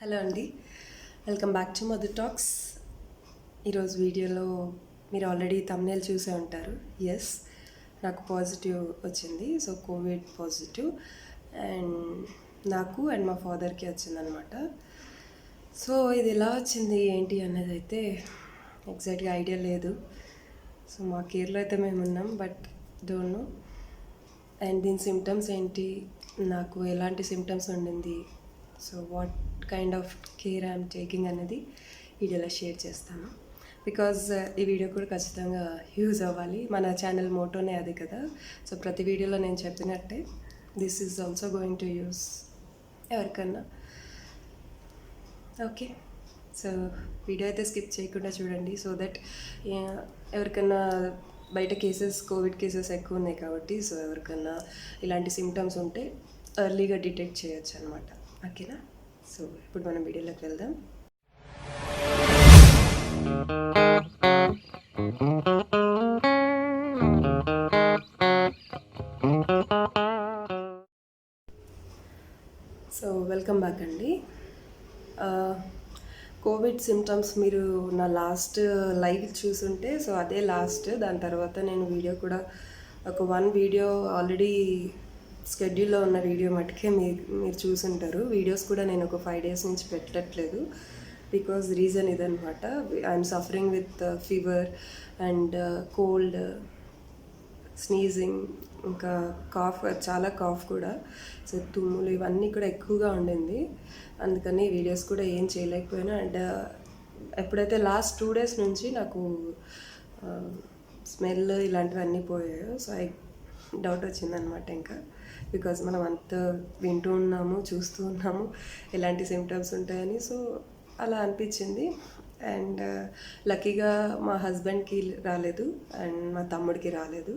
Hello అండి, welcome back to Madhu talks. ఈరోజు వీడియోలో మీరు ఆల్రెడీ థంబ్నెయిల్ చూసే ఉంటారు. ఎస్, నాకు పాజిటివ్ వచ్చింది. సో కోవిడ్ పాజిటివ్ అండ్ నాకు అండ్ మా ఫాదర్కి వచ్చిందనమాట. సో ఇది ఎలా వచ్చింది ఏంటి అన్నది అయితే ఎగ్జాక్ట్గా ఐడియా లేదు. సో మా కేర్లో అయితే మేము ఉన్నాం, బట్ డోంట్ నో. అండ్ దీని సిమ్టమ్స్ ఏంటి, నాకు ఎలాంటి సిమ్టమ్స్ ఉండింది, so what kind of care I'm taking అనేది వీడియోలో షేర్ చేస్తాను. బికాజ్ ఈ వీడియో కూడా ఖచ్చితంగా యూజ్ అవ్వాలి. మన ఛానల్ మోటోనే అది కదా. సో ప్రతి వీడియోలో నేను చెప్పినట్టే this is also going to use ఎవరికన్నా. ఓకే, సో వీడియో అయితే స్కిప్ చేయకుండా చూడండి. సో దట్ ఎవరికన్నా బయట కోవిడ్ కేసెస్ ఎక్కువ ఉన్నాయి కాబట్టి, సో ఎవరికన్నా ఇలాంటి సిమ్టమ్స్ ఉంటే ఎర్లీగా డిటెక్ట్ చేయొచ్చు అనమాట. ఓకేనా? సో ఇప్పుడు మనం వీడియోలోకి వెళ్దాం. సో వెల్కమ్ బ్యాక్ అండి. కోవిడ్ సిమ్టమ్స్ మీరు నా లాస్ట్ లైవ్ చూసుంటే, సో అదే లాస్ట్. దాని తర్వాత నేను వీడియో కూడా ఒక వీడియో ఆల్రెడీ స్కెడ్యూల్లో ఉన్న వీడియో మటుకే మీరు చూసుంటారు. వీడియోస్ కూడా నేను ఒక 5 days నుంచి పెట్టట్లేదు. బికాజ్ రీజన్ ఇదనమాట. I'm suffering with fever and cold, sneezing, ఇంకా కాఫ్, చాలా కాఫ్ కూడా. సో తుమ్ములు ఇవన్నీ కూడా ఎక్కువగా ఉండింది. అందుకని వీడియోస్ కూడా ఏం చేయలేకపోయినా. అండ్ ఎప్పుడైతే లాస్ట్ 2 days నుంచి నాకు స్మెల్ ఇలాంటివన్నీ పోయాయో, సో డౌట్ వచ్చిందనమాట. ఇంకా బికాజ్ మనం అంత వింటూ ఉన్నాము, చూస్తూ ఉన్నాము ఎలాంటి సిమ్టమ్స్ ఉంటాయని. సో అలా అనిపించింది. అండ్ లక్కీగా మా హస్బెండ్కి రాలేదు అండ్ మా తమ్ముడికి రాలేదు.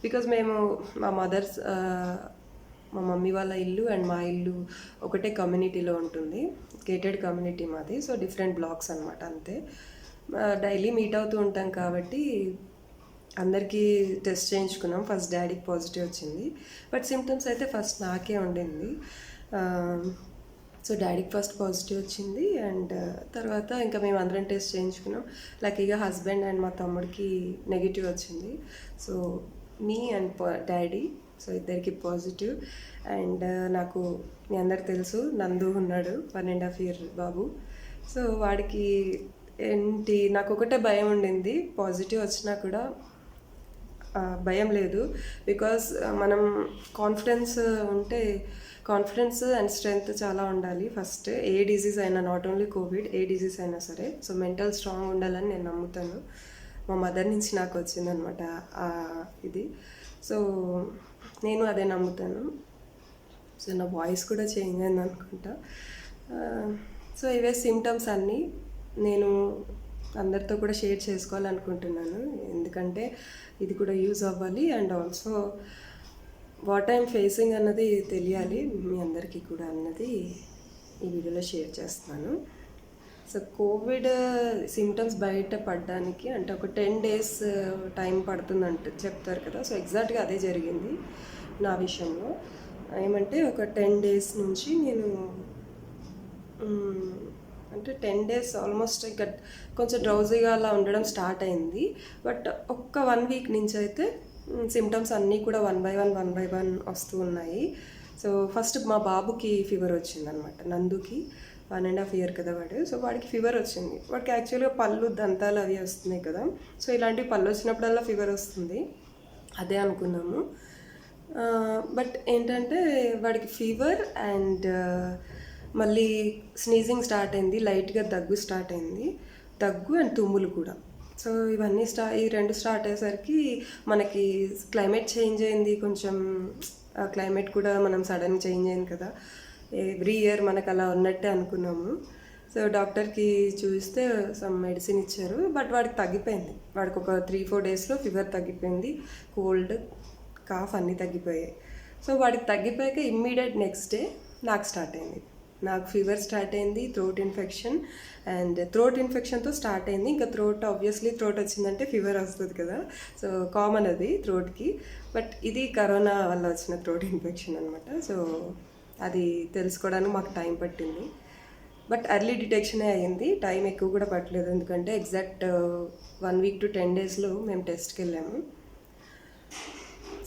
బికాజ్ మేము మా మా మమ్మీ వాళ్ళ ఇల్లు అండ్ మా ఇల్లు ఒకటే కమ్యూనిటీలో ఉంటుంది. గేటెడ్ కమ్యూనిటీ మాది. సో డిఫరెంట్ బ్లాక్స్ అనమాట. అంతే, డైలీ మీట్ అవుతూ ఉంటాం కాబట్టి అందరికీ టెస్ట్ చేయించుకున్నాం. ఫస్ట్ డాడీకి పాజిటివ్ వచ్చింది, బట్ సిమ్టమ్స్ అయితే ఫస్ట్ నాకే ఉండింది. సో డాడీకి ఫస్ట్ పాజిటివ్ వచ్చింది అండ్ తర్వాత ఇంకా మేము అందరం టెస్ట్ చేయించుకున్నాం. లక్కీగా హస్బెండ్ అండ్ మా తమ్ముడికి నెగిటివ్ వచ్చింది. So me and daddy, so ఇద్దరికి పాజిటివ్. అండ్ నాకు మీ అందరికి తెలుసు, నందు ఉన్నాడు, 1.5 year బాబు. సో వాడికి ఏంటి, నాకు ఒకటే భయం ఉండింది. పాజిటివ్ వచ్చినా కూడా భయం లేదు. బికాజ్ మనం కాన్ఫిడెన్స్ అండ్ స్ట్రెంగ్త్ చాలా ఉండాలి ఫస్ట్. ఏ డిజీజ్ అయినా, not only Covid, A disease అయినా సరే. సో మెంటల్ స్ట్రాంగ్ ఉండాలని నేను నమ్ముతాను. మా మదర్ నుంచి నాకు వచ్చిందనమాట ఇది. సో నేను అదే నమ్ముతాను. సో నా వాయిస్ కూడా చేంజ్ అయింది అనుకుంటా. సో ఇవే సిమ్టమ్స్ అన్నీ నేను అందరితో కూడా షేర్ చేసుకోవాలనుకుంటున్నాను. ఎందుకంటే ఇది కూడా యూజ్ అవ్వాలి and also what I'm facing అన్నది తెలియాలి మీ అందరికీ కూడా అన్నది ఈ వీడియోలో షేర్ చేస్తున్నాను. సో కోవిడ్ సిమ్టమ్స్ బయట పడడానికి అంటే ఒక 10 days టైం పడుతుందంట చెప్తారు కదా. సో ఎగ్జాక్ట్గా అదే జరిగింది నా విషయంలో. ఏమంటే ఒక 10 days నుంచి నేను అంటే 10 days ఆల్మోస్ట్ ఇంకా కొంచెం డ్రౌజీగా అలా ఉండడం స్టార్ట్ అయింది. బట్ ఒక్క 1 week నుంచి అయితే సిమ్టమ్స్ అన్నీ కూడా వన్ బై వన్ వస్తూ ఉన్నాయి. సో ఫస్ట్ మా బాబుకి ఫీవర్ వచ్చిందనమాట, నందుకి 1.5 year కదా వాడు. సో వాడికి ఫీవర్ వచ్చింది. వాడికి యాక్చువల్గా పళ్ళు, దంతాలు అవి వస్తున్నాయి కదా. సో ఇలాంటివి పళ్ళు వచ్చినప్పుడల్లా ఫీవర్ వస్తుంది, అదే అనుకున్నాము. బట్ ఏంటంటే వాడికి ఫీవర్ అండ్ మళ్ళీ స్నీజింగ్ స్టార్ట్ అయింది, లైట్గా దగ్గు స్టార్ట్ అయింది, దగ్గు అండ్ తుమ్ములు కూడా. సో ఇవన్నీ ఈ 2 స్టార్ట్ అయ్యేసరికి మనకి క్లైమేట్ చేంజ్ అయింది. కొంచెం క్లైమేట్ కూడా మనం సడన్ చేంజ్ అయింది కదా. ఎవ్రీ ఇయర్ మనకు అలా ఉన్నట్టే అనుకున్నాము. సో డాక్టర్కి చూస్తే సమ్ మెడిసిన్ ఇచ్చారు, బట్ వాడికి తగ్గిపోయింది. వాడికి ఒక 3-4 daysలో ఫీవర్ తగ్గిపోయింది, కోల్డ్, కాఫ్ అన్నీ తగ్గిపోయాయి. సో వాడికి తగ్గిపోయాక ఇమ్మీడియట్ నెక్స్ట్ డే నాకు స్టార్ట్ అయింది. నాకు ఫీవర్ స్టార్ట్ అయింది, థ్రోట్ ఇన్ఫెక్షన్. అండ్ థ్రోట్ ఇన్ఫెక్షన్తో స్టార్ట్ అయింది. ఇంకా ఆబ్వియస్లీ థ్రోట్ వచ్చిందంటే ఫీవర్ వస్తుంది కదా. సో కామన్ అది థ్రోట్కి. బట్ ఇది కరోనా వల్ల వచ్చిన థ్రోట్ ఇన్ఫెక్షన్ అనమాట. సో అది తెలుసుకోవడానికి మాకు టైం పట్టింది. బట్ ఎర్లీ డిటెక్షనే అయ్యింది, టైం ఎక్కువ కూడా పట్టలేదు. ఎందుకంటే ఎగ్జాక్ట్ 1 వీక్ టు 10 డేస్లో మేము టెస్ట్కి వెళ్ళాము.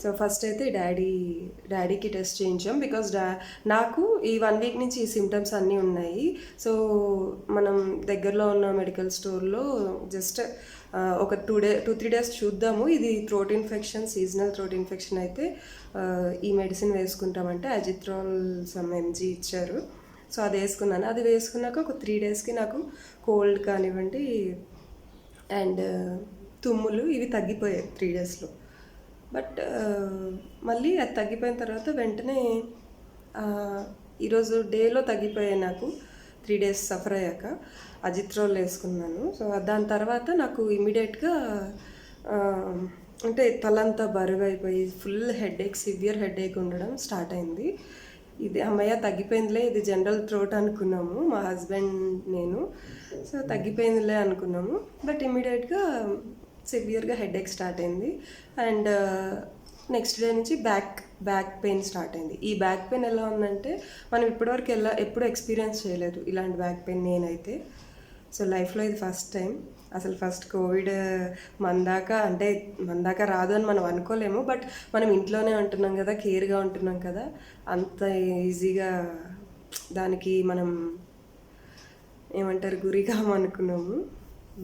సో ఫస్ట్ అయితే డాడీకి టెస్ట్ చేయించాం. బికాజ్ నాకు ఈ 1 వీక్ నుంచి ఈ సిమ్టమ్స్ అన్నీ ఉన్నాయి. సో మనం దగ్గరలో ఉన్న మెడికల్ స్టోర్లో జస్ట్ ఒక 2-3 డేస్ చూద్దాము, ఇది throat infection, seasonal throat infection అయితే ఈ మెడిసిన్ వేసుకుంటామంటే అజిత్రాల్ సమ్ ఎంజీ ఇచ్చారు. సో అది వేసుకున్నాను. అది వేసుకున్నాక ఒక 3 డేస్కి నాకు కోల్డ్ కానివ్వండి అండ్ తుమ్ములు ఇవి తగ్గిపోయాయి 3 డేస్లో. బట్ మళ్ళీ అది తగ్గిపోయిన తర్వాత వెంటనే ఈరోజు డేలో తగ్గిపోయాయి నాకు. 3 డేస్ సఫర్ అయ్యాక అజిత్రోల్ వేసుకున్నాను. సో దాని తర్వాత నాకు ఇమీడియట్గా అంటే తలంతా బరువు అయిపోయి ఫుల్ హెడేక్, సివియర్ హెడేక్ ఉండడం స్టార్ట్ అయింది. ఇది అమ్మయ్య తగ్గిపోయిందిలే, ఇది జనరల్ థ్రోట్ అనుకున్నాము మా హస్బెండ్ నేను. సో తగ్గిపోయిందిలే అనుకున్నాము. బట్ ఇమీడియట్గా సివియర్గా హెడేక్ స్టార్ట్ అయింది. అండ్ నెక్స్ట్ డే నుంచి బ్యాక్ పెయిన్ స్టార్ట్ అయింది. ఈ బ్యాక్ పెయిన్ ఎలా ఉందంటే మనం ఇప్పటివరకు ఎప్పుడు ఎక్స్పీరియన్స్ చేయలేదు ఇలాంటి బ్యాక్ పెయిన్ నేనైతే. సో లైఫ్లో ఇది ఫస్ట్ టైం. అసలు ఫస్ట్ కోవిడ్ మన దాకా రాదు అని మనం అనుకోలేము. బట్ మనం ఇంట్లోనే ఉంటున్నాం కదా, కేర్గా ఉంటున్నాం కదా, అంత ఈజీగా దానికి మనం ఏమంటారు గురిగా అనుకున్నాము.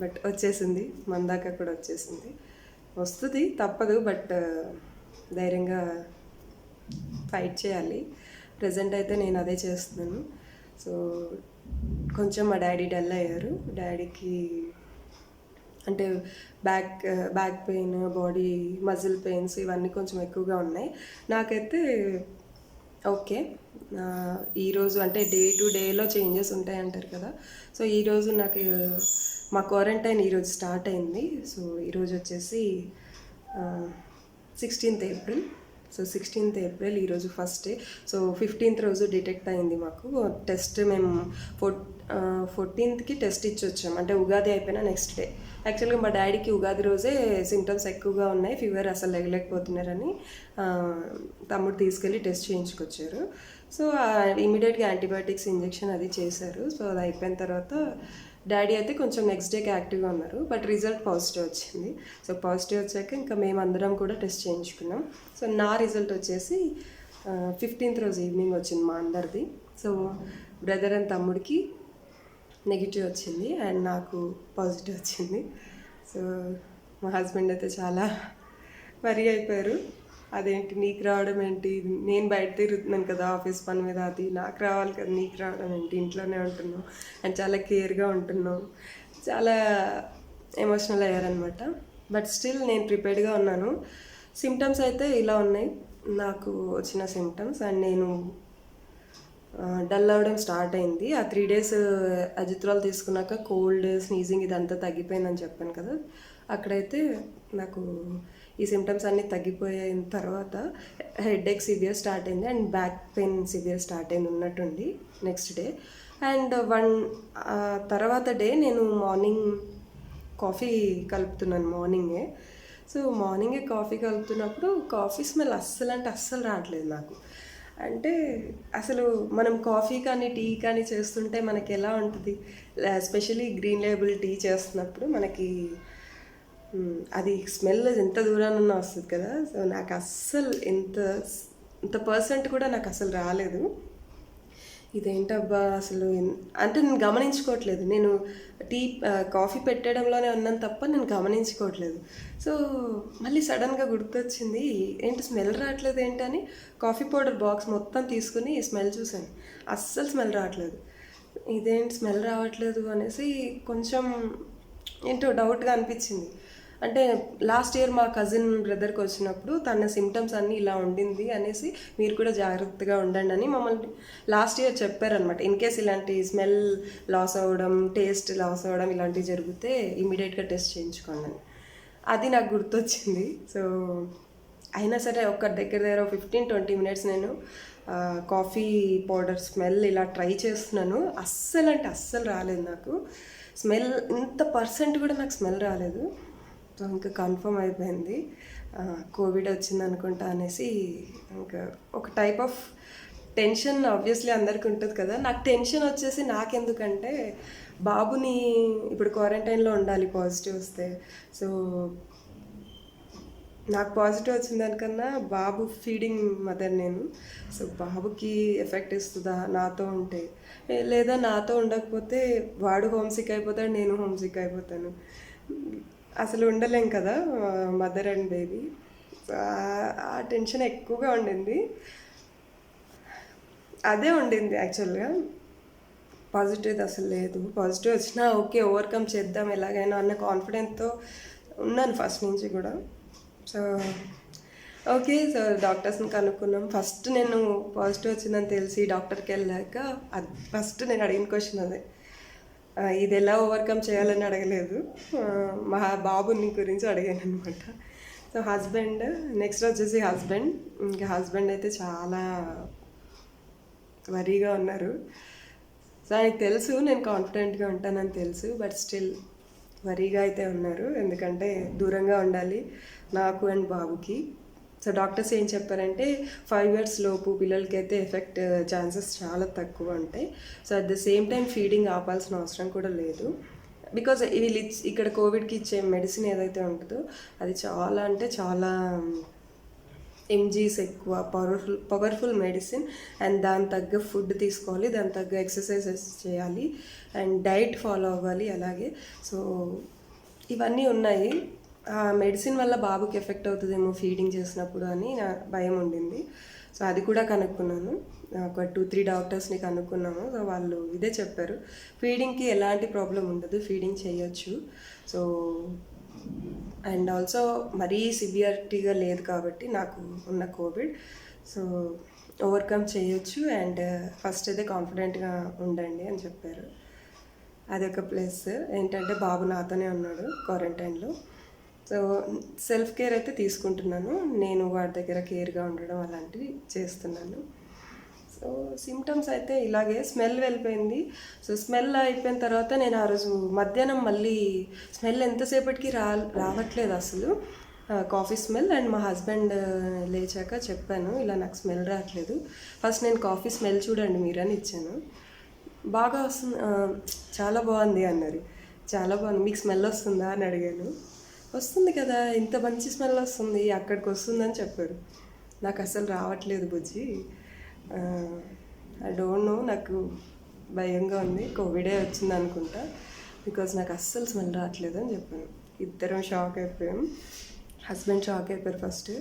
బట్ వచ్చేసింది, మన దాకా కూడా వచ్చేసింది. వస్తుంది, తప్పదు. బట్ ధైర్యంగా ఫైట్ చేయాలి. ప్రజెంట్ అయితే నేను అదే చేస్తున్నాను. సో కొంచెం మా డాడీ డల్ అయ్యారు. డాడీకి అంటే back pain, body muscle pains ఇవన్నీ కొంచెం ఎక్కువగా ఉన్నాయి. నాకైతే ఓకే. ఈరోజు అంటే డే టు డేలో చేంజెస్ ఉంటాయి అంటారు కదా. సో ఈరోజు నాకు మా క్వారంటైన్ ఈరోజు స్టార్ట్ అయింది. సో ఈరోజు వచ్చేసి 16th April. So 16th April ఈరోజు ఫస్ట్ డే. సో 15th రోజు డిటెక్ట్ అయింది మాకు టెస్ట్. మేము 14th టెస్ట్ ఇచ్చి వచ్చాం, అంటే ఉగాది అయిపోయినా నెక్స్ట్ డే. యాక్చువల్గా మా డాడీకి ఉగాది రోజే సిమ్టమ్స్ ఎక్కువగా ఉన్నాయి, ఫీవర్ అసలు లేగలేకపోతున్నారని తమ్ముడు తీసుకెళ్ళి టెస్ట్ చేయించుకొచ్చారు. సో ఇమీడియట్గా యాంటీబయాటిక్స్ ఇంజెక్షన్ అది చేశారు. సో అది అయిపోయిన తర్వాత డాడీ అయితే కొంచెం నెక్స్ట్ డేకి యాక్టివ్గా ఉన్నారు. బట్ రిజల్ట్ పాజిటివ్ వచ్చింది. సో పాజిటివ్ వచ్చాక ఇంకా మేమందరం కూడా టెస్ట్ చేయించుకున్నాం. సో నా రిజల్ట్ వచ్చేసి 15th రోజు ఈవినింగ్ వచ్చింది మా అందరిది. సో బ్రదర్ అండ్ తమ్ముడికి నెగిటివ్ వచ్చింది అండ్ నాకు పాజిటివ్ వచ్చింది. సో మా హస్బెండ్ అయితే చాలా వరీ అయిపోయారు. అదేంటి నీకు రావడం ఏంటి, నేను బయట తిరుగుతున్నాను కదా ఆఫీస్ పని మీద, అది నాకు రావాలి కదా, నీకు రావడం ఏంటి, ఇంట్లోనే ఉంటున్నావు అండ్ చాలా కేర్గా ఉంటున్నావు, చాలా ఎమోషనల్ అయ్యారనమాట. బట్ స్టిల్ నేను ప్రిపేర్డ్గా ఉన్నాను. సిమ్టమ్స్ అయితే ఇలా ఉన్నాయి నాకు వచ్చిన సిమ్టమ్స్. అండ్ నేను డల్ అవ్వడం స్టార్ట్ అయింది. ఆ 3 డేస్ అజిత్రాల్ తీసుకున్నాక కోల్డ్, స్నీజింగ్ ఇదంతా తగ్గిపోయిందని చెప్పాను కదా. అక్కడైతే నాకు ఈ సిమ్టమ్స్ అన్నీ తగ్గిపోయిన తర్వాత హెడేక్ సివియర్ స్టార్ట్ అయింది and back pain severe start అయింది ఉన్నట్టుండి నెక్స్ట్ డే. అండ్ తర్వాత డే నేను మార్నింగ్ కాఫీ కలుపుతున్నాను మార్నింగే. సో మార్నింగే కాఫీ కలుపుతున్నప్పుడు కాఫీ స్మెల్ అస్సలు రావట్లేదు నాకు. అంటే అసలు మనం కాఫీ కానీ టీ కానీ చేస్తుంటే మనకి ఎలా ఉంటుంది, ఎస్పెషలీ గ్రీన్ లేబుల్ టీ చేస్తున్నప్పుడు మనకి అది స్మెల్ ఎంత దూరానున్నా వస్తుంది కదా. సో నాకు అస్సలు ఇంత పర్సెంట్ కూడా నాకు అసలు రాలేదు. ఇదేంటబ్బా అసలు అంటే నేను గమనించుకోవట్లేదు. నేను కాఫీ పెట్టడంలోనే ఉన్నాను తప్ప నేను గమనించుకోవట్లేదు. సో మళ్ళీ సడన్గా గుర్తొచ్చింది, ఏంటి స్మెల్ రావట్లేదు ఏంటని కాఫీ పౌడర్ బాక్స్ మొత్తం తీసుకుని స్మెల్ చూశాను. అస్సలు స్మెల్ రావట్లేదు. ఇదేంటి స్మెల్ రావట్లేదు అనేసి కొంచెం ఏంటో డౌట్గా అనిపించింది. అంటే లాస్ట్ ఇయర్ మా కజిన్ బ్రదర్కి వచ్చినప్పుడు తన సిమ్టమ్స్ అన్నీ ఇలా ఉండింది అనేసి మీరు కూడా జాగ్రత్తగా ఉండండి అని మమ్మల్ని లాస్ట్ ఇయర్ చెప్పారనమాట. ఇన్ కేస్ ఇలాంటి స్మెల్ లాస్ అవ్వడం, టేస్ట్ లాస్ అవ్వడం ఇలాంటివి జరిగితే ఇమీడియట్గా టెస్ట్ చేయించుకోండి అని. అది నాకు గుర్తొచ్చింది. సో అయినా సరే ఒక దగ్గర 15-20 మినిట్స్ నేను కాఫీ పౌడర్ స్మెల్ ఇలా ట్రై చేస్తున్నాను. అస్సలు రాలేదు నాకు స్మెల్. ఇంత పర్సెంట్ కూడా నాకు స్మెల్ రాలేదు. సో ఇంకా కన్ఫర్మ్ అయిపోయింది కోవిడ్ వచ్చింది అనుకుంటా అనేసి ఇంకా ఒక టైప్ ఆఫ్ టెన్షన్ ఆబ్వియస్లీ అందరికీ ఉంటుంది కదా. నాకు టెన్షన్ వచ్చేసి నాకెందుకంటే బాబుని ఇప్పుడు క్వారంటైన్లో ఉండాలి పాజిటివ్ వస్తే. సో నాకు పాజిటివ్ వచ్చిన దానికన్నా బాబు ఫీడింగ్ మదర్ నేను. సో బాబుకి ఎఫెక్ట్ ఇస్తుందా నాతో ఉంటే, లేదా నాతో ఉండకపోతే వాడు హోమ్ సిక్ అయిపోతాడు, నేను హోమ్ సిక్ అయిపోతాను. అసలు ఉండలేం కదా మదర్ అండ్ బేబీ. ఆ టెన్షన్ ఎక్కువగా ఉండింది. అదే ఉండింది యాక్చువల్గా. పాజిటివ్ అసలు లేదు. పాజిటివ్ వచ్చినా ఓకే ఓవర్కమ్ చేద్దాం ఎలాగైనా అన్న కాన్ఫిడెంట్తో ఉన్నాను ఫస్ట్ నుంచి కూడా. సో ఓకే, సో డాక్టర్స్ని కనుక్కున్నాం. ఫస్ట్ నేను పాజిటివ్ వచ్చిందని తెలిసి డాక్టర్కి వెళ్ళాక ఫస్ట్ నేను అడిగిన క్వశ్చన్ అదే, ఇది ఎలా ఓవర్కమ్ చేయాలని అడగలేదు, మా బాబుని గురించి అడిగాను అనమాట. సో హస్బెండ్ నెక్స్ట్ వచ్చేసి ఇంకా హస్బెండ్ అయితే చాలా వరీగా ఉన్నారు. సో ఆయనకు తెలుసు నేను కాన్ఫిడెంట్గా ఉంటానని తెలుసు, బట్ స్టిల్ వరీగా అయితే ఉన్నారు. ఎందుకంటే దూరంగా ఉండాలి నాకు అండ్ బాబుకి. సో డాక్టర్స్ ఏం చెప్పారంటే 5 years లోపు పిల్లలకి అయితే ఎఫెక్ట్ ఛాన్సెస్ చాలా తక్కువ ఉంటాయి. So at the same time feeding ఆపాల్సిన అవసరం కూడా లేదు. బికాజ్ వీళ్ళు ఇక్కడ కోవిడ్కి ఇచ్చే మెడిసిన్ ఏదైతే ఉంటుందో అది చాలా అంటే చాలా ఎంజీస్ ఎక్కువ, పవర్ఫుల్ మెడిసిన్. అండ్ దాని తగ్గ ఫుడ్ తీసుకోవాలి, దాని తగ్గ ఎక్సర్సైజెస్ చేయాలి, అండ్ డైట్ ఫాలో అవ్వాలి అలాగే. సో ఇవన్నీ ఉన్నాయి. ఆ మెడిసిన్ వల్ల బాబుకి ఎఫెక్ట్ అవుతుందేమో ఫీడింగ్ చేసినప్పుడు అని నా భయం ఉండింది. సో అది కూడా కనుక్కున్నాను, ఒక 2-3 డాక్టర్స్ని కనుక్కున్నాము. సో వాళ్ళు ఇదే చెప్పారు, ఫీడింగ్కి ఎలాంటి ప్రాబ్లం ఉండదు, ఫీడింగ్ చేయొచ్చు. సో అండ్ ఆల్సో మరీ సివియరిటీగా లేదు కాబట్టి నాకు ఉన్న కోవిడ్. సో ఓవర్కమ్ చేయొచ్చు అండ్ ఫస్ట్ అయితే కాన్ఫిడెంట్గా ఉండండి అని చెప్పారు. అదొక ప్లస్. ఏంటంటే బాబు నాతోనే ఉన్నాడు క్వారంటైన్లో. సో సెల్ఫ్ కేర్ అయితే తీసుకుంటున్నాను నేను, వాడి దగ్గర కేర్గా ఉండడం అలాంటివి చేస్తున్నాను. సో సిమ్టమ్స్ అయితే ఇలాగే. స్మెల్ వెళ్ళిపోయింది. సో స్మెల్ అయిపోయిన తర్వాత నేను ఆ రోజు మధ్యాహ్నం మళ్ళీ స్మెల్ ఎంతసేపటికి రావట్లేదు అసలు, కాఫీ స్మెల్. అండ్ మా హస్బెండ్ లేచాక చెప్పాను ఇలా నాకు స్మెల్ రావట్లేదు, ఫస్ట్ నేను కాఫీ స్మెల్ చూడండి మీరు అని ఇచ్చాను. బాగా వస్తుంది, చాలా బాగుంది అన్నారు. చాలా బాగుంది, మీకు స్మెల్ వస్తుందా అని అడిగాను. వస్తుంది కదా, ఇంత మంచి స్మెల్ వస్తుంది, అక్కడికి వస్తుందని చెప్పారు. నాకు అసలు రావట్లేదు బుజ్జి, ఐ డోంట్ నో, నాకు భయంగా ఉంది, కోవిడే వచ్చింది అనుకుంటా, బికాజ్ నాకు అస్సలు స్మెల్ రావట్లేదు అని చెప్పాను. ఇద్దరం షాక్ అయిపోయాం. హస్బెండ్ షాక్ అయిపోయారు ఫస్ట్.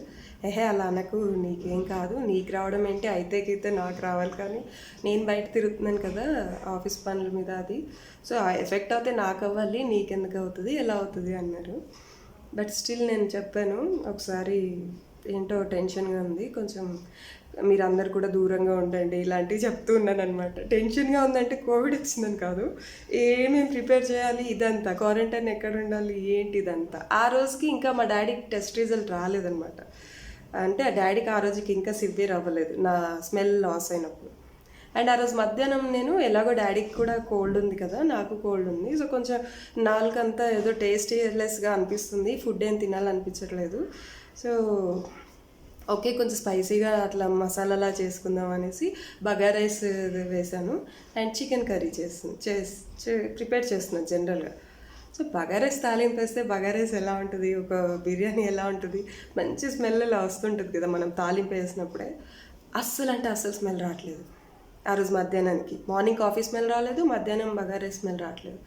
అలా అనకు, నీకేం కాదు, నీకు రావడం ఏంటి, అయితేకైతే నాకు రావాలి, కానీ నేను బయట తిరుగుతున్నాను కదా ఆఫీస్ పనుల మీద అది, సో ఆ ఎఫెక్ట్ అయితే నాకు అవ్వాలి, నీకెందుకు అవుతుంది, ఎలా అవుతుంది అన్నారు. బట్ స్టిల్ నేను చెప్పాను, ఒకసారి ఏంటో టెన్షన్గా ఉంది కొంచెం, మీరు అందరు కూడా దూరంగా ఉండండి, ఇలాంటివి చెప్తూ ఉన్నాను అనమాట. టెన్షన్గా ఉందంటే కోవిడ్ వచ్చిందని కాదు, ఏమేమి ప్రిపేర్ చేయాలి, ఇదంతా క్వారంటైన్ ఎక్కడ ఉండాలి ఏంటి ఇదంతా. ఆ రోజుకి ఇంకా మా డాడీకి టెస్ట్ రిజల్ట్ రాలేదనమాట. అంటే ఆ డాడీకి ఆ రోజుకి ఇంకా సివియర్ అవ్వలేదు నా స్మెల్ లాస్ అయినప్పుడు. అండ్ ఆ రోజు మధ్యాహ్నం నేను ఎలాగో డాడీకి కూడా కోల్డ్ ఉంది కదా, నాకు కోల్డ్ ఉంది. సో కొంచెం నాలుకంతా ఏదో టేస్టీలెస్గా అనిపిస్తుంది, ఫుడ్ ఏం తినాలనిపించట్లేదు. సో ఓకే కొంచెం స్పైసీగా అట్లా మసాలాలా చేసుకుందాం అనేసి బగారా రైస్ వేసాను అండ్ చికెన్ కర్రీ ప్రిపేర్ చేస్తున్నాను జనరల్గా. సో బగారా రైస్ తాలింపు వేస్తే బగారా రైస్ ఎలా ఉంటుంది, ఒక బిర్యానీ ఎలా ఉంటుంది, మంచి స్మెల్ ఇలా వస్తుంటుంది కదా మనం తాలింపు వేసినప్పుడే. అస్సలు అంటే అస్సలు స్మెల్ రావట్లేదు ఆ రోజు మధ్యాహ్నానికి. మార్నింగ్ కాఫీ స్మెల్ రాలేదు, మధ్యాహ్నం బగారా రైస్ స్మెల్ రావట్లేదు.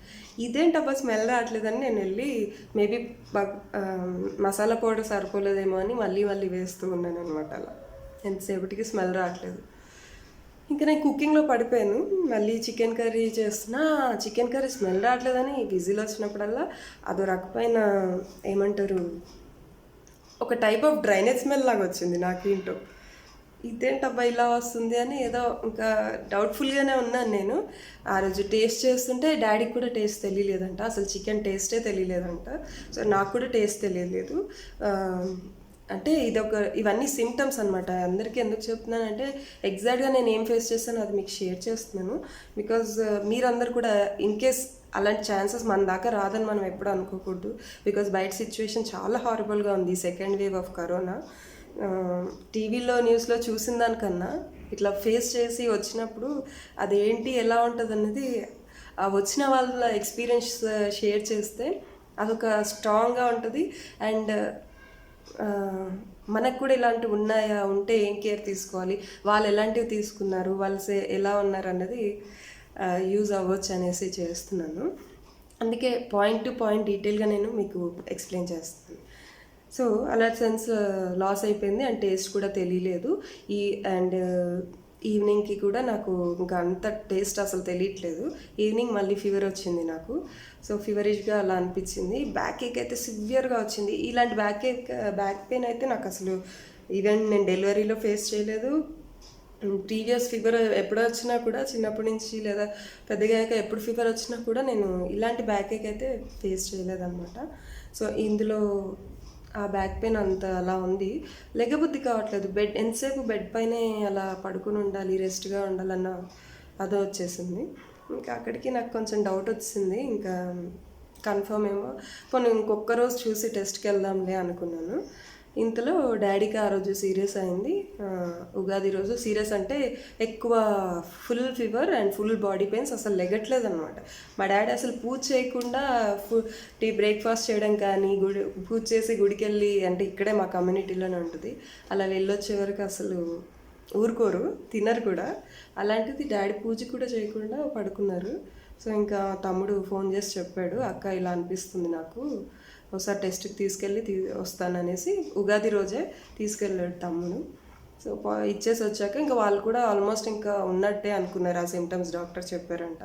ఇదేంటబ్బా స్మెల్ రావట్లేదని నేను వెళ్ళి మేబీ మసాలా పౌడర్ సరిపోలేదేమో అని మళ్ళీ వేస్తూ ఉన్నాను అనమాట. అలా ఎంతసేపటికి స్మెల్ రావట్లేదు. ఇంకా నేను కుకింగ్లో పడిపోయాను. మళ్ళీ చికెన్ కర్రీ చేస్తున్నా, చికెన్ కర్రీ స్మెల్ రావట్లేదని విజిల్ వచ్చినప్పుడల్లా అదో రకమైన ఏమంటారు, ఒక టైప్ ఆఫ్ డ్రైనేజ్ స్మెల్ లాగా వచ్చింది నాకేంటో. ఇదేంటబ్బా ఇలా వస్తుంది అని ఏదో ఇంకా డౌట్ఫుల్గానే ఉన్నాను నేను. ఆ రోజు టేస్ట్ చేస్తుంటే డాడీకి కూడా టేస్ట్ తెలియలేదంట, అసలు చికెన్ టేస్టే తెలియలేదంట. సో నాకు కూడా టేస్ట్ తెలియలేదు. అంటే ఇవన్నీ సిమ్టమ్స్ అనమాట. అందరికీ ఎందుకు చెప్తున్నానంటే ఎగ్జాక్ట్గా నేను ఏం ఫేస్ చేస్తానో అది మీకు షేర్ చేస్తున్నాను. బికాజ్ మీరందరూ కూడా ఇన్ కేస్ అలాంటి ఛాన్సెస్ మన దాకా రాదని మనం ఎప్పుడు అనుకోకూడదు. బికాజ్ బయట సిచ్యువేషన్ చాలా హారబుల్గా ఉంది, సెకండ్ వేవ్ ఆఫ్ కరోనా. టీవీలో న్యూస్లో చూసిన దానికన్నా ఇట్లా ఫేస్ చేసి వచ్చినప్పుడు అదేంటి ఎలా ఉంటుంది అన్నది ఆ వచ్చిన వాళ్ళ ఎక్స్పీరియన్స్ షేర్ చేస్తే అదొక స్ట్రాంగ్గా ఉంటుంది. అండ్ మనకు కూడా ఇలాంటివి ఉన్నాయా, ఉంటే ఏం కేర్ తీసుకోవాలి, వాళ్ళు ఎలాంటివి తీసుకున్నారు, వాళ్ళు ఎలా ఉన్నారు అన్నది యూజ్ అవ్వచ్చు అనేసి చేస్తున్నాను. అందుకే పాయింట్ టు పాయింట్ డీటెయిల్గా నేను మీకు ఎక్స్ప్లెయిన్ చేస్తాను. సో అలా సెన్స్ లాస్ అయిపోయింది అండ్ టేస్ట్ కూడా తెలియలేదు. అండ్ ఈవినింగ్కి కూడా నాకు ఇంకా అంత టేస్ట్ అసలు తెలియట్లేదు. ఈవినింగ్ మళ్ళీ ఫీవర్ వచ్చింది నాకు. సో ఫీవరిష్గా అలా అనిపించింది. బ్యాక్ ఏక్ అయితే సివియర్గా వచ్చింది. ఇలాంటి బ్యాక్ పెయిన్ అయితే నాకు అసలు ఈవెన్ నేను డెలివరీలో ఫేస్ చేయలేదు. ప్రీవియస్ ఫీవర్ ఎప్పుడు వచ్చినా కూడా చిన్నప్పటి నుంచి లేదా పెద్దగా ఎప్పుడు ఫీవర్ వచ్చినా కూడా నేను ఇలాంటి బ్యాక్ ఏక్ అయితే ఫేస్ చేయలేదన్నమాట. సో ఇందులో ఆ బ్యాక్ పెయిన్ అంత అలా ఉంది. లెగబుద్ధి కావట్లేదు. ఎంతసేపు బెడ్ పైనే అలా పడుకుని ఉండాలి, రెస్ట్గా ఉండాలన్న అదో వచ్చేసింది. ఇంకా అక్కడికి నాకు కొంచెం డౌట్ వచ్చింది. ఇంకా కన్ఫర్మ్ ఏమో ఇంకొక రోజు చూసి టెస్ట్కి వెళ్దాంలే అనుకున్నాను. ఇంతలో డాడీకి ఆ రోజు సీరియస్ అయింది. ఉగాది రోజు సీరియస్ అంటే ఎక్కువ full fever and full body pains, అసలు లెగట్లేదు అనమాట. మా డాడీ అసలు పూజ చేయకుండా బ్రేక్ఫాస్ట్ చేయడం కానీ పూజ చేసి గుడికి వెళ్ళి, అంటే ఇక్కడే మా కమ్యూనిటీలోనే ఉంటుంది, అలా వెళ్ళొచ్చే వరకు అసలు ఊరుకోరు, తినరు కూడా. అలాంటిది డాడీ పూజ కూడా చేయకుండా పడుకున్నారు. సో ఇంకా తమ్ముడు ఫోన్ చేసి చెప్పాడు, అక్క ఇలా అనిపిస్తుంది నాకు, ఒకసారి టెస్ట్కి తీసుకెళ్ళి వస్తాననేసి ఉగాది రోజే తీసుకెళ్ళాడు తమ్ముడు. సో ఇచ్చేసి వచ్చాక ఇంకా వాళ్ళు కూడా ఆల్మోస్ట్ ఇంకా ఉన్నట్టే అనుకున్నారు. ఆ సిమ్టమ్స్ డాక్టర్ చెప్పారంట.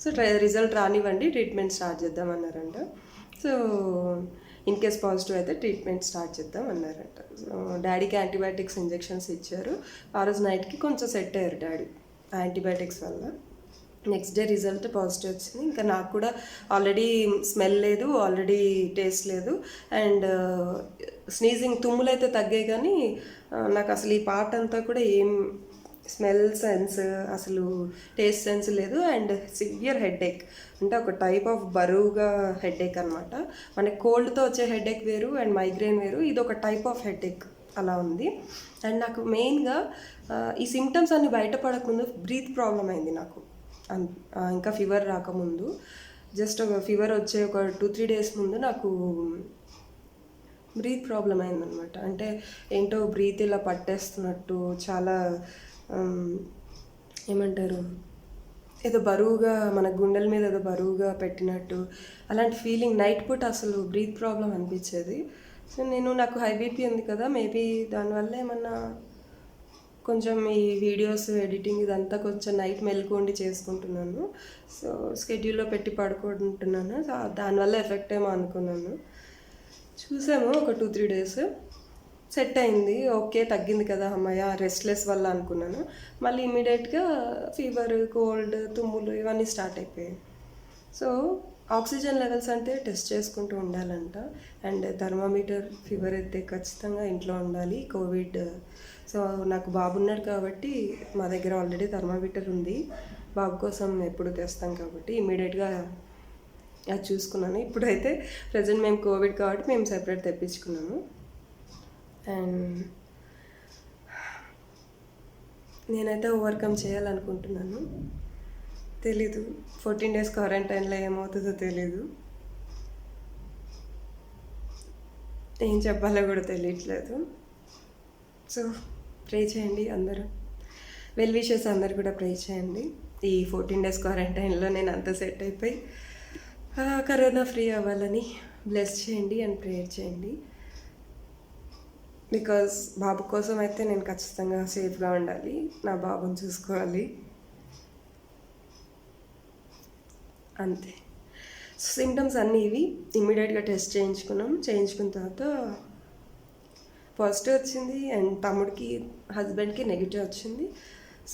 సో రిజల్ట్ రానివ్వండి, ట్రీట్మెంట్ స్టార్ట్ చేద్దామన్నారంట. సో ఇన్ కేస్ పాజిటివ్ అయితే ట్రీట్మెంట్ స్టార్ట్ చేద్దాం అన్నారంట. సో డాడీకి యాంటీబయాటిక్స్ ఇంజెక్షన్స్ ఇచ్చారు. ఆ రోజు నైట్కి కొంచెం సెట్ అయ్యారు డాడీ ఆ యాంటీబయాటిక్స్ వల్ల. నెక్స్ట్ డే రిజల్ట్ పాజిటివ్ వచ్చింది. ఇంకా నాకు కూడా ఆల్రెడీ స్మెల్ లేదు, ఆల్రెడీ టేస్ట్ లేదు, అండ్ స్నీజింగ్ తుమ్ములు అయితే తగ్గాయి, కానీ నాకు అసలు ఈ పార్ట్ అంతా కూడా ఏం స్మెల్ సెన్స్, అసలు టేస్ట్ సెన్స్ లేదు. అండ్ సివియర్ హెడేక్, అంటే ఒక టైప్ ఆఫ్ బరువుగా హెడేక్ అనమాట. మనకి కోల్డ్తో వచ్చే హెడేక్ వేరు అండ్ మైగ్రేన్ వేరు, ఇది ఒక టైప్ ఆఫ్ హెడేక్ అలా ఉంది. అండ్ నాకు మెయిన్గా ఈ సిమ్టమ్స్ అన్ని బయటపడకముందు బ్రీత్ ప్రాబ్లం అయింది నాకు. ఇంకా ఫీవర్ రాకముందు, జస్ట్ ఒక ఫీవర్ వచ్చే ఒక 2-3 days ముందు నాకు బ్రీత్ ప్రాబ్లం అయిందనమాట. అంటే ఏంటో బ్రీత్ ఇలా పట్టేస్తున్నట్టు, చాలా ఏమంటారు, ఏదో బరువుగా మన గుండెల మీద ఏదో బరువుగా పెట్టినట్టు అలాంటి ఫీలింగ్ నైట్ పూట అసలు బ్రీత్ ప్రాబ్లం అనిపించేది. సో నాకు హై బీపీ ఉంది కదా, మేబీ దానివల్ల ఏమన్నా కొంచెం ఈ వీడియోస్ ఎడిటింగ్ ఇదంతా కొంచెం నైట్ మెలుకుండి చేసుకుంటున్నాను. సో స్కెడ్యూల్లో పెట్టి పడుకుంటున్నాను. దానివల్ల ఎఫెక్ట్ ఏమో అనుకున్నాను. చూసాము ఒక 2-3 days సెట్ అయింది, ఓకే తగ్గింది కదా అమ్మాయ, రెస్ట్లెస్ వల్ల అనుకున్నాను. మళ్ళీ ఇమీడియట్గా ఫీవర్, కోల్డ్, తుమ్ములు ఇవన్నీ స్టార్ట్ అయిపోయాయి. సో ఆక్సిజన్ లెవెల్స్ అంటే టెస్ట్ చేసుకుంటూ ఉండాలంట. అండ్ థర్మామీటర్, ఫీవర్ అయితే ఖచ్చితంగా ఇంట్లో ఉండాలి. కోవిడ్, సో నాకు బాబు ఉన్నాడు కాబట్టి మా దగ్గర ఆల్రెడీ థర్మామీటర్ ఉంది. బాబు కోసం ఎప్పుడు తెస్తాం కాబట్టి ఇమీడియట్గా అది చూసుకున్నాను. ఇప్పుడైతే ప్రజెంట్ మేము కోవిడ్ కాబట్టి మేము సెపరేట్ తెప్పించుకున్నాము. అండ్ నేనైతే ఓవర్కమ్ చేయాలనుకుంటున్నాను. తెలీదు 14 days క్వారంటైన్లో ఏమవుతుందో తెలీదు, ఏం చెప్పాలో కూడా తెలియట్లేదు. సో ప్రే చేయండి అందరూ, వెల్ విషెస్ అందరు కూడా ప్రే చేయండి. ఈ 14 days క్వారంటైన్లో నేను అంత సెట్ అయిపోయి కరోనా ఫ్రీ అవ్వాలని బ్లెస్ చేయండి అండ్ ప్రేయర్ చేయండి. బికాజ్ బాబు కోసం అయితే నేను ఖచ్చితంగా సేఫ్గా ఉండాలి, నా బాబుని చూసుకోవాలి, అంతే. సిమ్టమ్స్ అన్నీ ఇవి. ఇమ్మీడియట్గా టెస్ట్ చేయించుకున్న తర్వాత పాజిటివ్ వచ్చింది అండ్ తమ్ముడికి, హస్బెండ్కి నెగిటివ్ వచ్చింది.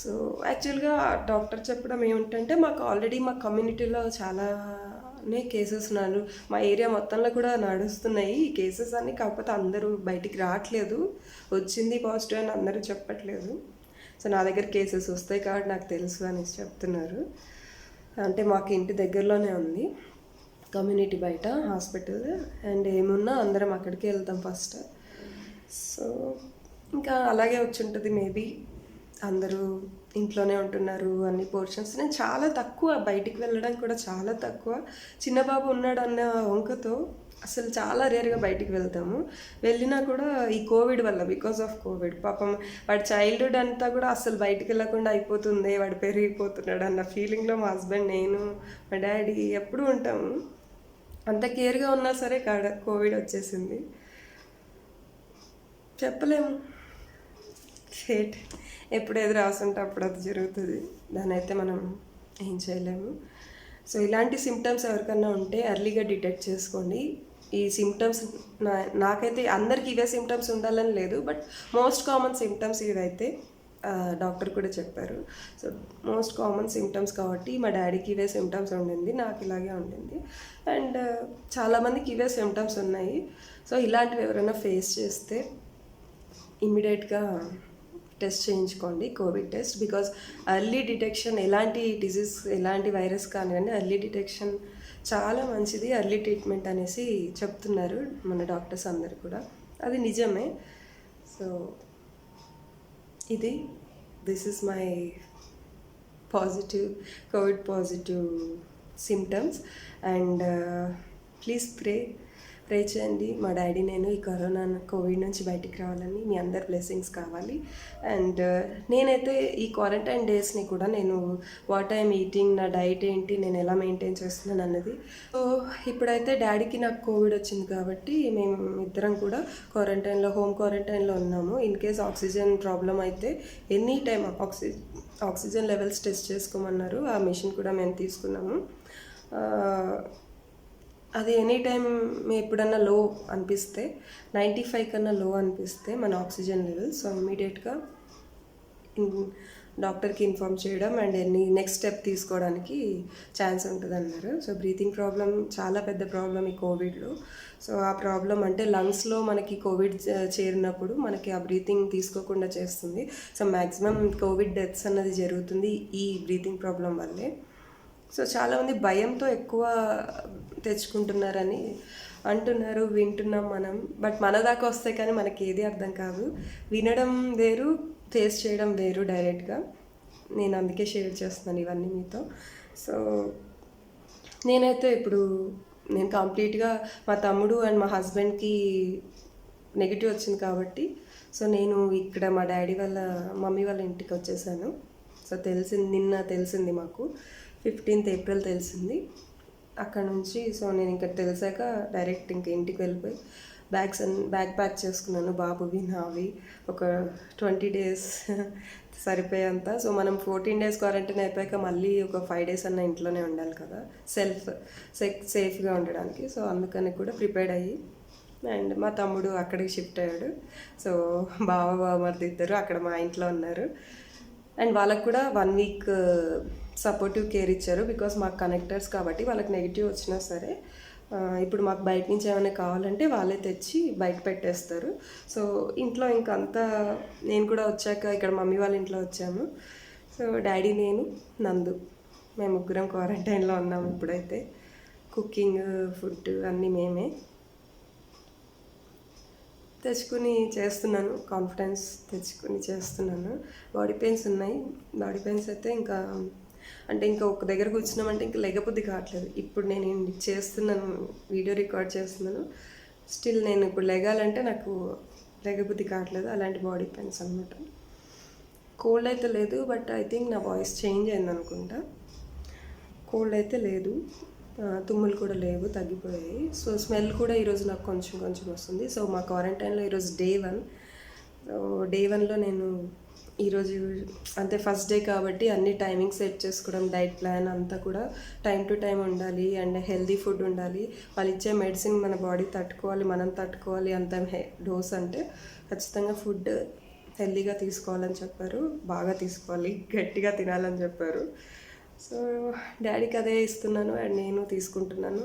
సో యాక్చువల్గా డాక్టర్ చెప్పడం ఏమిటంటే, మాకు ఆల్రెడీ మా కమ్యూనిటీలో చాలానే కేసెస్ ఉన్నారు, మా ఏరియా మొత్తంలో కూడా నడుస్తున్నాయి ఈ కేసెస్ అన్నీ, కాకపోతే అందరూ బయటికి రావట్లేదు, వచ్చింది పాజిటివ్ అని అందరూ చెప్పట్లేదు. సో నా దగ్గర కేసెస్ వస్తాయి కాబట్టి నాకు తెలుసు అని చెప్తున్నారు. అంటే మాకు ఇంటి దగ్గరలోనే ఉంది కమ్యూనిటీ, బయట హాస్పిటల్, అండ్ ఏమున్నా అందరం అక్కడికి వెళ్తాం ఫస్ట్. సో ఇంకా అలాగే వచ్చి ఉంటుంది మేబీ అందరూ ఇంట్లోనే ఉంటున్నారు అన్ని పోర్షన్స్. నేను చాలా తక్కువ బయటికి వెళ్ళడం కూడా చాలా తక్కువ. చిన్న బాబు ఉన్నాడు అన్న వంకతో అసలు చాలా రేర్గా బయటికి వెళ్తాము. వెళ్ళినా కూడా ఈ కోవిడ్ వల్ల, బికాస్ ఆఫ్ కోవిడ్ పాపం వాడి చైల్డ్హుడ్ అంతా కూడా అసలు బయటికి వెళ్ళకుండా అయిపోతుంది, వాడు పెరిగిపోతున్నాడు అన్న ఫీలింగ్లో మా హస్బెండ్, నేను, మా డాడీ ఎప్పుడూ ఉంటాము. అంత కేర్గా ఉన్నా సరే కోవిడ్ వచ్చేసింది. చెప్పలేము, ఫేట్ ఎప్పుడు ఏది రాసుంటే అప్పుడు అది జరుగుతుంది, దాని అయితే మనం ఏం చేయలేము. సో ఇలాంటి సిమ్టమ్స్ ఎవరికన్నా ఉంటే ఎర్లీగా డిటెక్ట్ చేసుకోండి. ఈ సిమ్టమ్స్ నాకైతే అందరికీ ఇవే సిమ్టమ్స్ ఉండాలని లేదు, బట్ మోస్ట్ కామన్ సిమ్టమ్స్ ఇవైతే డాక్టర్ కూడా చెప్పారు. సో మోస్ట్ కామన్ సిమ్టమ్స్ కాబట్టి మా డాడీకి ఇవే సిమ్టమ్స్ ఉండింది, నాకు ఇలాగే ఉండింది, అండ్ చాలామందికి ఇవే సిమ్టమ్స్ ఉన్నాయి. సో ఇలాంటివి ఎవరైనా ఫేస్ చేస్తే ఇమ్మీడియట్గా టెస్ట్ చేయించుకోండి, Covid test. Because early detection, ఎలాంటి డిజీజ్ ఎలాంటి వైరస్ కానివ్వండి, ఎర్లీ డిటెక్షన్ చాలా మంచిది. ఎర్లీ ట్రీట్మెంట్ అనేసి చెప్తున్నారు మన డాక్టర్స్ అందరు కూడా, అది నిజమే. So this is my Covid positive symptoms. And please pray చేయండి. మా డాడీ నేను ఈ కోవిడ్ నుంచి బయటికి రావాలని, మీ అందరి బ్లెస్సింగ్స్ కావాలి. అండ్ నేనైతే ఈ క్వారంటైన్ డేస్ని కూడా నేను వాట్ ఐఎమ్ ఈటింగ్, నా డైట్ ఏంటి, నేను ఎలా మెయింటైన్ చేస్తున్నాను అన్నది. సో ఇప్పుడైతే డాడీకి నాకు కోవిడ్ వచ్చింది కాబట్టి మేము ఇద్దరం కూడా హోమ్ క్వారంటైన్లో ఉన్నాము. ఇన్ కేస్ ఆక్సిజన్ ప్రాబ్లం అయితే any time oxygen levels test చేసుకోమన్నారు. ఆ మెషిన్ కూడా మేము తీసుకున్నాము. అది ఎనీ టైం ఎప్పుడన్నా లో అనిపిస్తే, 95 కన్నా లో అనిపిస్తే మన ఆక్సిజన్ లెవెల్, సో ఇమీడియట్గా డాక్టర్కి ఇన్ఫామ్ చేయడం అండ్ నెక్స్ట్ స్టెప్ తీసుకోవడానికి ఛాన్స్ ఉంటుంది అన్నారు. సో బ్రీతింగ్ ప్రాబ్లం చాలా పెద్ద ప్రాబ్లం ఈ కోవిడ్లో. సో ఆ ప్రాబ్లం అంటే లంగ్స్లో మనకి కోవిడ్ చేరినప్పుడు మనకి ఆ బ్రీతింగ్ తీసుకోకుండా చేస్తుంది. సో మ్యాక్సిమం కోవిడ్ డెత్స్ అన్నది జరుగుతుంది ఈ బ్రీతింగ్ ప్రాబ్లం వల్లే. సో చాలామంది భయంతో ఎక్కువ తెచ్చుకుంటున్నారని అంటున్నారు, వింటున్నాం మనం. బట్ మన దాకా వస్తే కానీ మనకి ఏది అర్థం కాదు. వినడం వేరు, ఫేస్ చేయడం వేరు డైరెక్ట్గా. నేను అందుకే షేర్ చేస్తున్నాను ఇవన్నీ మీతో. సో నేనైతే ఇప్పుడు కంప్లీట్గా మా తమ్ముడు అండ్ మా హస్బెండ్కి నెగిటివ్ వచ్చింది కాబట్టి, సో నేను ఇక్కడ మా డాడీ వాళ్ళ మమ్మీ వాళ్ళ ఇంటికి వచ్చేసాను. సో నిన్న తెలిసింది మాకు, 15th ఏప్రిల్ తెలిసింది. అక్కడ నుంచి సో నేను ఇక్కడ తెలిసాక డైరెక్ట్ ఇంక ఇంటికి వెళ్ళిపోయి బ్యాగ్ ప్యాక్ చేసుకున్నాను, బాబువి నావి ఒక 20 days సరిపోయేంత. సో మనం 14 days క్వారంటైన్ అయిపోయాక మళ్ళీ ఒక 5 days అన్న ఇంట్లోనే ఉండాలి కదా, సేఫ్గా ఉండడానికి. సో అందుకని కూడా ప్రిపేర్డ్ అయ్యి, అండ్ మా తమ్ముడు అక్కడికి షిఫ్ట్ అయ్యాడు. సో బావమరిది ఇద్దరు అక్కడ మా ఇంట్లో ఉన్నారు. అండ్ వాళ్ళకు కూడా 1 week సపోర్టివ్ కేర్ ఇచ్చారు. బికాస్ మాకు కనెక్టర్స్ కాబట్టి వాళ్ళకి నెగిటివ్ వచ్చినా సరే ఇప్పుడు మాకు బయట నుంచి ఏమైనా కావాలంటే వాళ్ళే తెచ్చి బయట పెట్టేస్తారు. సో ఇంట్లో ఇంకంతా నేను కూడా వచ్చాక ఇక్కడ మమ్మీ వాళ్ళ ఇంట్లో వచ్చాము. సో డాడీ, నేను, నందు మేము ముగ్గురం క్వారంటైన్లో ఉన్నాము ఇప్పుడైతే. కుకింగ్, ఫుడ్ అన్నీ మేమే తెచ్చుకుని చేస్తున్నాను, కాన్ఫిడెన్స్ తెచ్చుకుని చేస్తున్నాను. బాడీ పెయిన్స్ ఉన్నాయి. బాడీ పెయిన్స్ అయితే ఇంకా ఒక దగ్గర కూర్చున్నామంటే ఇంకా లెగబుద్ధి కావట్లేదు. ఇప్పుడు నేను చేస్తున్నాను, వీడియో రికార్డ్ చేస్తున్నాను, స్టిల్ నేను ఇప్పుడు లెగాలంటే నాకు లెగబుద్ధి కావట్లేదు. అలాంటి బాడీ పెయిన్స్ అనమాట. కోల్డ్ అయితే లేదు, బట్ ఐ థింక్ నా వాయిస్ చేంజ్ అయింది అనుకుంటా. కోల్డ్ అయితే లేదు, తుమ్ములు కూడా లేవు, తగ్గిపోయాయి. సో స్మెల్ కూడా ఈరోజు నాకు కొంచెం వస్తుంది. సో మా క్వారంటైన్లో ఈరోజు day 1. సో day 1లో నేను ఈరోజు అంటే ఫస్ట్ డే కాబట్టి అన్ని టైమింగ్ సెట్ చేసుకోవడం, డైట్ ప్లాన్ అంతా కూడా టైం టు టైం ఉండాలి, అండ్ హెల్దీ ఫుడ్ ఉండాలి. వాళ్ళు ఇచ్చే మెడిసిన్ మన బాడీ తట్టుకోవాలి, మనం తట్టుకోవాలి. అంత డోస్ అంటే ఖచ్చితంగా ఫుడ్ హెల్దీగా తీసుకోవాలని చెప్పారు, బాగా తీసుకోవాలి, గట్టిగా తినాలని చెప్పారు. సో డాడీకి అదే ఇస్తున్నాను అండ్ నేను తీసుకుంటున్నాను.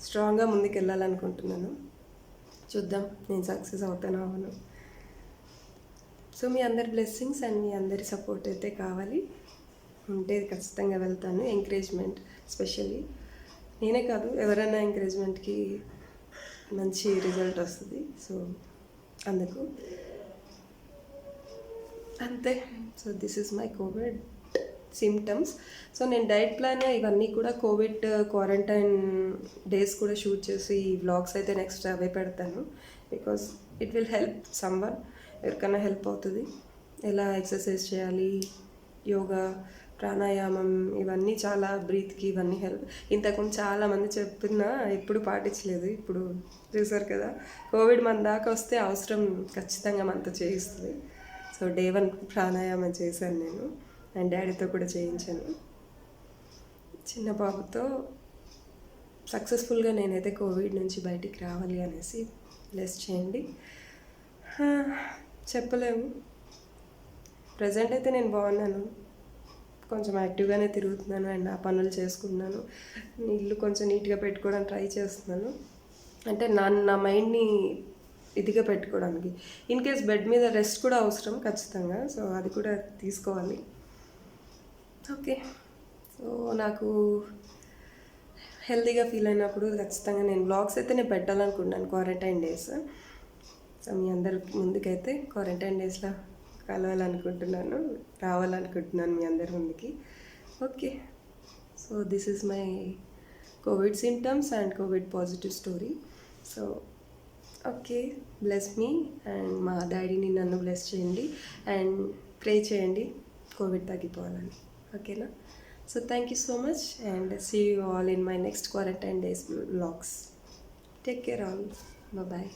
స్ట్రాంగ్గా ముందుకు వెళ్ళాలనుకుంటున్నాను. చూద్దాం నేను సక్సెస్ అవుతాను అవ్వను. సో మీ అందరి బ్లెస్సింగ్స్ అండ్ మీ అందరి సపోర్ట్ అయితే కావాలి. ఉంటే ఖచ్చితంగా వెళ్తాను. ఎంకరేజ్మెంట్ స్పెషల్లీ నేనే కాదు, ఎవరైనా ఎంకరేజ్మెంట్కి మంచి రిజల్ట్ వస్తుంది. సో అందుకు అంతే. So this is my Covid symptoms. So నేను డైట్ ప్లాన్ ఇవన్నీ కూడా కోవిడ్ క్వారంటైన్ డేస్ కూడా షూట్ చేసి వ్లాగ్స్ అయితే నెక్స్ట్ అవే పెడతాను. Because it will help someone, ఎవరికైనా హెల్ప్ అవుతుంది. ఎలా ఎక్సర్సైజ్ చేయాలి, యోగా, ప్రాణాయామం, ఇవన్నీ చాలా బ్రీత్కి ఇవన్నీ హెల్ప్. ఇంతకుముందు చాలామంది చెప్పినా ఎప్పుడు పాటించలేదు. ఇప్పుడు చూసారు కదా, కోవిడ్ మన దాకా వస్తే అవసరం ఖచ్చితంగా మనతో చేయిస్తుంది. సో డే 1 ప్రాణాయామం చేశాను నేను, అండ్ డాడీతో కూడా చేయించాను. చిన్న బాబుతో సక్సెస్ఫుల్గా నేనైతే కోవిడ్ నుంచి బయటికి రావాలి అనేసి బ్లెస్ చేయండి. హా, చెప్పలేము. ప్రజెంట్ అయితే నేను బాగున్నాను, కొంచెం యాక్టివ్గానే తిరుగుతున్నాను అండ్ ఆ పనులు చేసుకుంటున్నాను. ఇల్లు కొంచెం నీట్గా పెట్టుకోవడానికి ట్రై చేస్తున్నాను. అంటే నా మైండ్ని ఇదిగా పెట్టుకోవడానికి. ఇన్ కేస్ బెడ్ మీద రెస్ట్ కూడా అవసరం ఖచ్చితంగా, సో అది కూడా తీసుకోవాలి. ఓకే. సో నాకు హెల్తీగా ఫీల్ అయినప్పుడు ఖచ్చితంగా నేను బ్లాగ్స్ అయితే నేను పెట్టాలనుకుంటున్నాను క్వారంటైన్ డేస్. సో మీ అందరి ముందుకైతే క్వారంటైన్ డేస్లో కలవాలనుకుంటున్నాను, రావాలనుకుంటున్నాను మీ అందరి ముందుకి. Okay. So this is my Covid symptoms and Covid positive story. So okay, bless me and మా డాడీని నన్ను బ్లెస్ చేయండి అండ్ ప్రే చేయండి కోవిడ్ తగ్గిపోవాలని. ఓకేనా? So thank you so much and see you all in my next quarantine days vlogs. Take care all. Bye.